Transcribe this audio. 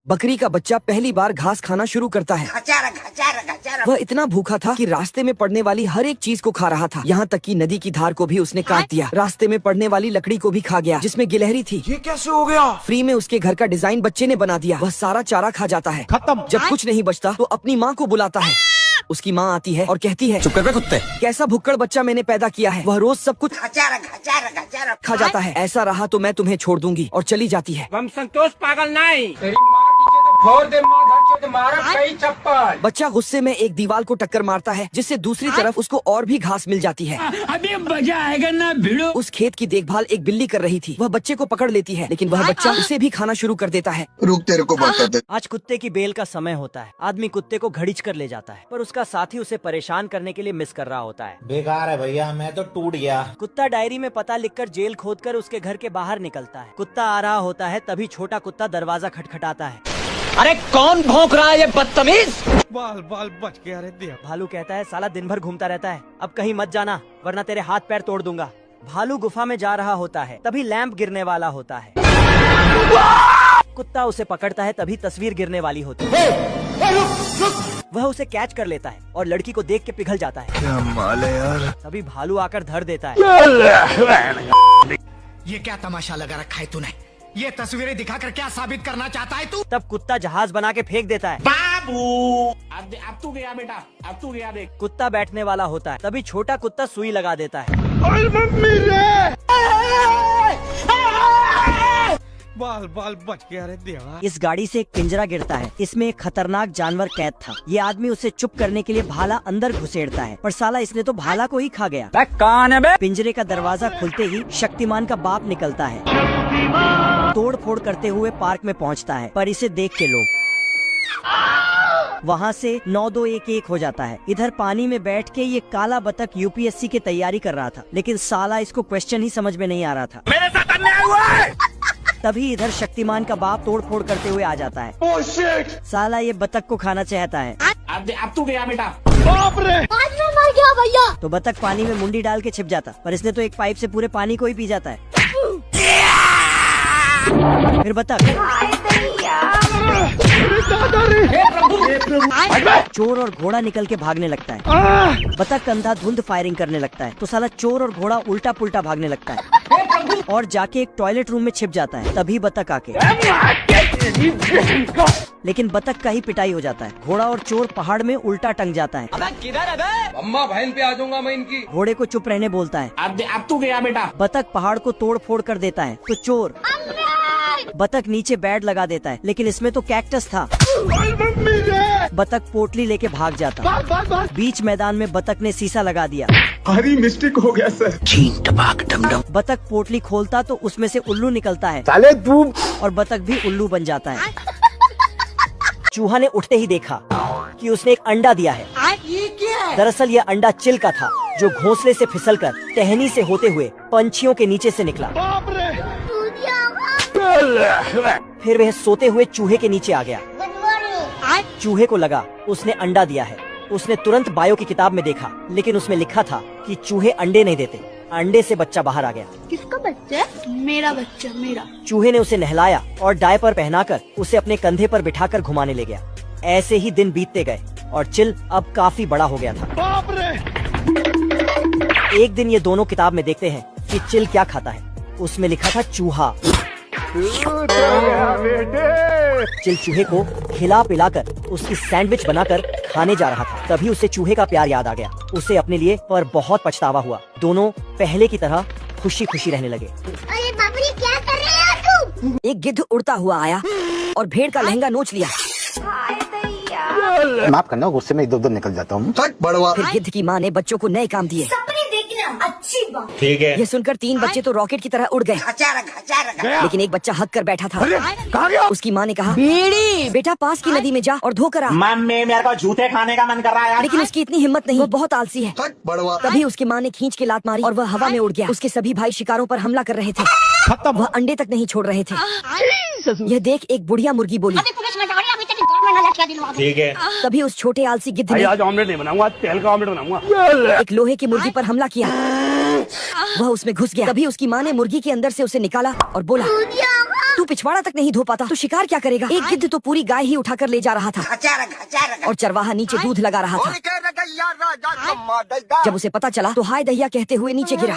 बकरी का बच्चा पहली बार घास खाना शुरू करता है। वह इतना भूखा था कि रास्ते में पड़ने वाली हर एक चीज को खा रहा था, यहाँ तक कि नदी की धार को भी उसने काट दिया। रास्ते में पड़ने वाली लकड़ी को भी खा गया जिसमें गिलहरी थी। ये कैसे हो गया? फ्री में उसके घर का डिजाइन बच्चे ने बना दिया। वह सारा चारा खा जाता है। खत्म। जब कुछ नहीं बचता तो अपनी माँ को बुलाता है। उसकी माँ आती है और कहती है, चुप कर बे कुत्ते। कैसा भुक्कड़ बच्चा मैंने पैदा किया है। वह रोज सब कुछ खा जाता है। ऐसा रहा तो मैं तुम्हें छोड़ दूंगी, और चली जाती है। हम संतोष पागल नहीं, तेरी माँ पीछे तो फोड़ दे, माँ घर चोद मारा कई चप्पल। बच्चा गुस्से में एक दीवार को टक्कर मारता है, जिससे दूसरी तरफ उसको और भी घास मिल जाती है। अभी मजा आएगा ना भिड़ो। उस खेत की देखभाल एक बिल्ली कर रही थी। वह बच्चे को पकड़ लेती है, लेकिन वह बच्चा उसे भी खाना शुरू कर देता है। रुक, तेरे को बताते। आज कुत्ते की बेल का समय होता है। आदमी कुत्ते को घड़ीच कर ले जाता है, पर उसका साथी उसे परेशान करने के लिए मिस कर रहा होता है। बेकार है भैया, मैं तो टूट गया। कुत्ता डायरी में पता लिखकर जेल खोदकर उसके घर के बाहर निकलता है। कुत्ता आ रहा होता है, तभी छोटा कुत्ता दरवाजा खटखटाता है। अरे कौन भौंक रहा है ये बदतमीज? बाल बाल बच गया रे दिया। भालू कहता है, साला दिन भर घूमता रहता है, अब कहीं मत जाना वरना तेरे हाथ पैर तोड़ दूंगा। भालू गुफा में जा रहा होता है, तभी लैंप गिरने वाला होता है। कुत्ता उसे पकड़ता है, तभी तस्वीर गिरने वाली होती है। वह उसे कैच कर लेता है और लड़की को देख के पिघल जाता है। क्या माल है यार। तभी भालू आकर धर देता है। ये क्या तमाशा लगा रखा है तूने? ये तस्वीरें दिखाकर क्या साबित करना चाहता है तू? तब कुत्ता जहाज बना के फेंक देता है। बाबू अब तू गया बेटा, अब तू गया देख। कुत्ता बैठने वाला होता है, तभी छोटा कुत्ता सुई लगा देता है। बाल बाल बच गया रे दिया। इस गाड़ी से एक पिंजरा गिरता है। इसमें एक खतरनाक जानवर कैद था। ये आदमी उसे चुप करने के लिए भाला अंदर घुसेड़ता है, पर साला इसने तो भाला को ही खा गया। कौन है बे? पिंजरे का दरवाजा खुलते ही शक्तिमान का बाप निकलता है। तोड़ फोड़ करते हुए पार्क में पहुंचता है, पर इसे देख के लोग वहाँ से 9-2-1-1 हो जाता है। इधर पानी में बैठ के ये काला बतख यूपीएससी की तैयारी कर रहा था, लेकिन साला इसको क्वेश्चन ही समझ में नहीं आ रहा था। मेरे साथ अन्याय हुआ है। तभी इधर शक्तिमान का बाप तोड़ फोड़ करते हुए आ जाता है। Oh shit! साला ये बतख को खाना चाहता है। अब तू गया बेटा। बाप रे! आज मैं मर गया भैया। तो बतख पानी में मुंडी डाल के छिप जाता, पर इसने तो एक पाइप से पूरे पानी को ही पी जाता है। फिर बतख चोर और घोड़ा निकल के भागने लगता है। बतख अंधाधुंध फायरिंग करने लगता है, तो साला चोर और घोड़ा उल्टा पुल्टा भागने लगता है और जाके एक टॉयलेट रूम में छिप जाता है। तभी बतख आके लेकिन बतख का ही पिटाई हो जाता है। घोड़ा और चोर पहाड़ में उल्टा टंग जाता है। किधर है बे? अम्मा बहन पे आ जाऊंगा मैं इनकी। घोड़े को चुप रहने बोलता है। अब तू गया बेटा। बतख पहाड़ को तोड़ फोड़ कर देता है, तो चोर बतख नीचे बेड लगा देता है, लेकिन इसमें तो कैक्टस था। बतख पोटली लेके भाग जाता। बीच मैदान में बतख ने शीशा लगा दिया। हरी मिस्टेक हो गया सर। बतख पोटली खोलता तो उसमें से उल्लू निकलता है। साले तू। और बतख भी उल्लू बन जाता है। चूहा ने उठते ही देखा कि उसने एक अंडा दिया है। ये क्या है? दरअसल यह अंडा चिल का था, जो घोंसले से फिसलकर टहनी से होते हुए पंछियों के नीचे से निकला। बाप रे! फिर वह सोते हुए चूहे के नीचे आ गया। चूहे को लगा उसने अंडा दिया है। उसने तुरंत बायो की किताब में देखा, लेकिन उसमें लिखा था कि चूहे अंडे नहीं देते। अंडे से बच्चा बाहर आ गया। किसका बच्चा? मेरा बच्चा, मेरा। चूहे ने उसे नहलाया और डायपर पहनाकर उसे अपने कंधे पर बिठाकर घुमाने ले गया। ऐसे ही दिन बीतते गए और चिल अब काफी बड़ा हो गया था। बाप रे! एक दिन ये दोनों किताब में देखते हैं कि चिल क्या खाता है। उसमें लिखा था चूहा। चिल चूहे को खिला पिलाकर उसकी सैंडविच बनाकर खाने जा रहा था। तभी उसे चूहे का प्यार याद आ गया। उसे अपने लिए पर बहुत पछतावा हुआ। दोनों पहले की तरह खुशी खुशी रहने लगे। अरे बाप रे, क्या कर रहे हो तुम? एक गिद्ध उड़ता हुआ आया और भेड़ का लहंगा नोच लिया। माफ करना, गुस्से में इधर-उधर निकल जाता हूँ। फिर गिद्ध की माँ ने बच्चों को नए काम दिए। सपने देखना अच्छी बात। ठीक है। ये सुनकर 3 बच्चे तो रॉकेट की तरह उड़ गए, लेकिन एक बच्चा हक कर बैठा था। कहाँ गया? उसकी माँ ने कहा, बेटा पास की नदी में जा और धो कर आ। मम्मी मेरे को जूते खाने का मन कर रहा है यार। लेकिन उसकी इतनी हिम्मत नहीं, वो बहुत आलसी है। तभी उसकी माँ ने खींच के लात मारी और वह हवा में उड़ गया। उसके सभी भाई शिकारों पर हमला कर रहे थे। वह अंडे तक नहीं छोड़ रहे थे। यह देख एक बुढ़िया मुर्गी बोली, ठीक है। तभी उस छोटे आलसी गिद्ध ने आज ऑमलेट नहीं बनाऊंगा, तेल का ऑमलेट बनाऊंगा। एक लोहे की मुर्गी पर हमला किया। वह उसमें घुस गया। तभी उसकी माँ ने मुर्गी के अंदर से उसे निकाला और बोला, तू पिछवाड़ा तक नहीं धो पाता तो शिकार क्या करेगा? एक गिद्ध तो पूरी गाय ही उठाकर ले जा रहा था और चरवाहा नीचे दूध लगा रहा था। जब उसे पता चला तो हाय दहिया कहते हुए नीचे गिरा।